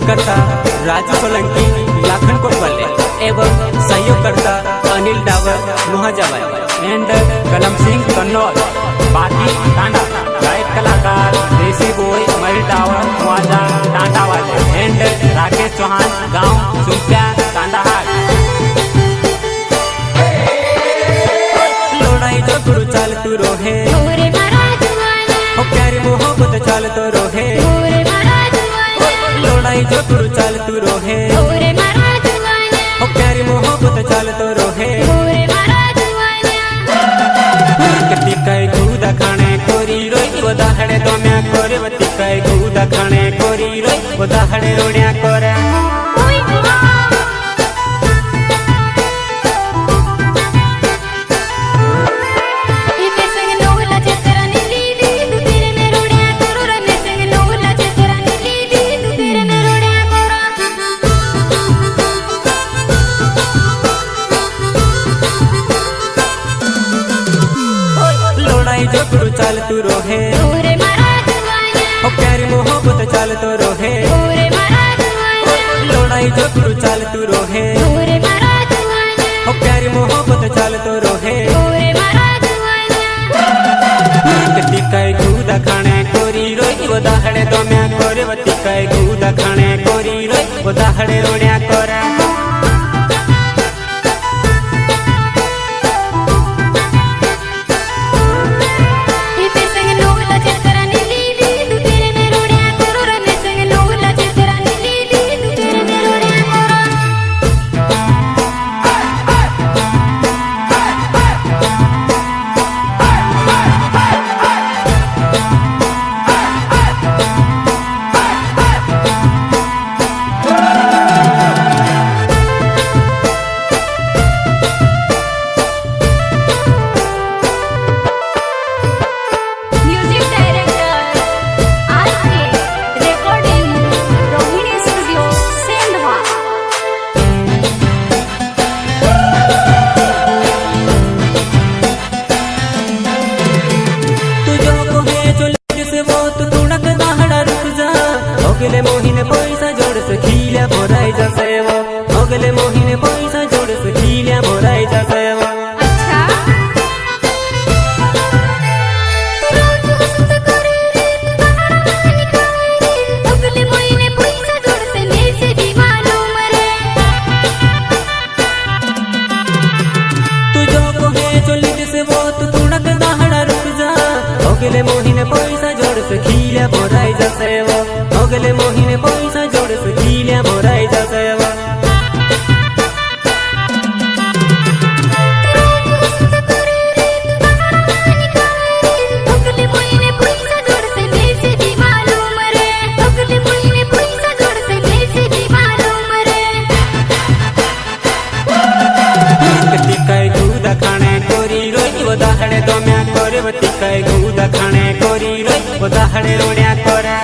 रिपोर्टकर्ता राजू सोलंकी लाखन कोटवाले एवं सहयोगकर्ता अनिल डावर मुहाजाबाद एंड कलम सिंह कन्नौज बाकी टांडा गायक कलाकार देसी बोई महेश डावर मुहाजा टांडा वाले एंड राकेश चौहान गांव सुम्प्या टांडा हाट। लोड़ाई जो गुरु चाल तू रोहे हो प्यारी मोहब्बत चाल तो रोहे लोड़ाई जो गुरु चाल तू रोहे हो प्यारी मोहब्बत चाल तो रोहे तिकाय गुदा खाने कोरी रोई वदाहड़े तो मैं कोरे तिकाय गुदा खाने कोरी रोई वदाहड़े रोड़िया कोरे जो गुरु चाल तू रोहे हो प्यारी मोहब्बत चाल तो रोहे लोड़ाई जो गुरु चाल तू रोहे हो प्यारी मोहब्बत चाल तो रोहे तिकाय गुदा खाने कोरी रोई वदाहड़े तो मैं कोरे तिकाय गुदा खाने कोरी रोई वदाहड़े रोड़िया कोरा अगले मोहिने पैसा जोड़ से खील्या भोराई जैसे वो अगले मोहिने पैसा जोड़ से खील्या भोराई जैसे वो अगले मोहिने पैसा जोड़ से खील्या भोराई जैसे वो अगले मोहिने पैसा जोड़ से खील्या भोराई जैसे वो तिकाय गुदा खाने कोरी रोई वदाहड़े तो मैं कोरे तिकाय गुदा खाने कोरी रोई वदाहड़े रोड़िया कोरा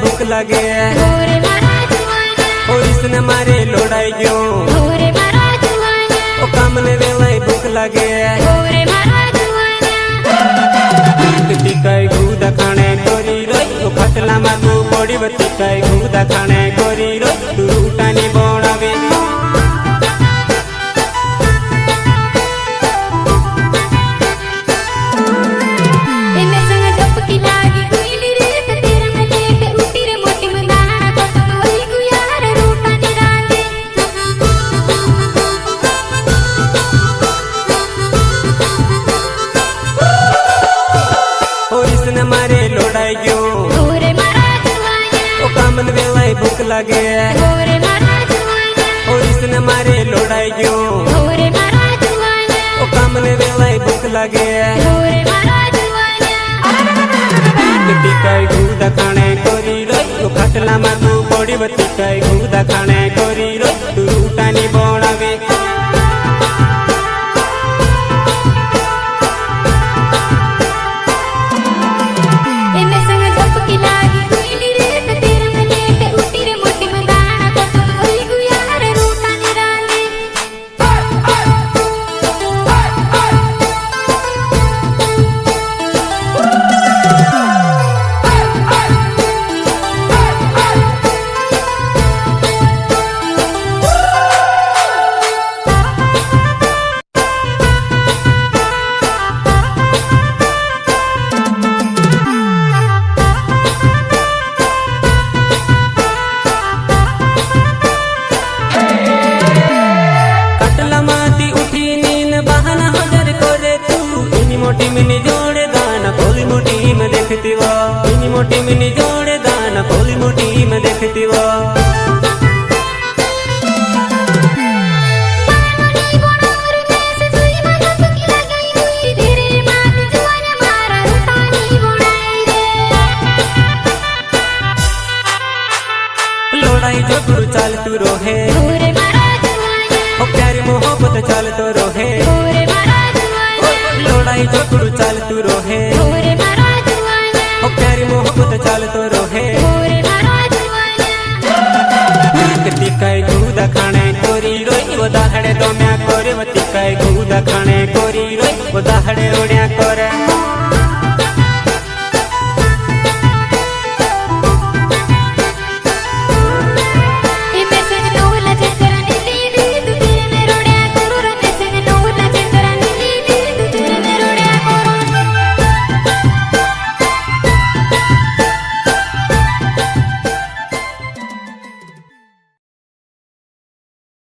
भूख लगे और इसने मारे लोड़ाई क्यों ओ काम ने वेलाई भूख लगे तिकाय गुदा खाने कोरी रोई ओ खतला मागू पड़ी तिकाय गुदा खाने कोरी रोई तू रूटानी बनावे मारे लोड़ाई क्यों ओ कामन वेलाई भूख लागे गोरे मारा जुआना और इसने मारे लोड़ाई गयो गोरे मारा जुआना ओ काम ने वेलाई भूख लागे गोरे मारा जुआना टिकाई गुदा खाने कोरी रोई ओ खाटला मा तू पड़ी बती काई गुदा खाने कोरी रोई तू रूटानी बनावे इन्ने संग धपकी लागी गुईली रे ते तेरे में लेके उठी रे मोटी मदाना को तो होई गुयार रूटा निराले मोटी मिनी जोड़े दाना भोली मोटी में देखती वो इनी मोटी मिनी जोड़े दाना भोली मोटी में देखती वो लोड़ाई जो गुरु चाल तू रोहे ओ प्यारी मोहब्बत चाल तो रोहे लोड़ाई जो गुरु चाल तू रोहे ओ प्यारी मोहब्बत चाल तो रोहे तिकाई गुदा खाने कोरी रोई वो दाहड़े दो मैं कोरे वती काई गुदा खाने कोरी रोई वो दाहड़े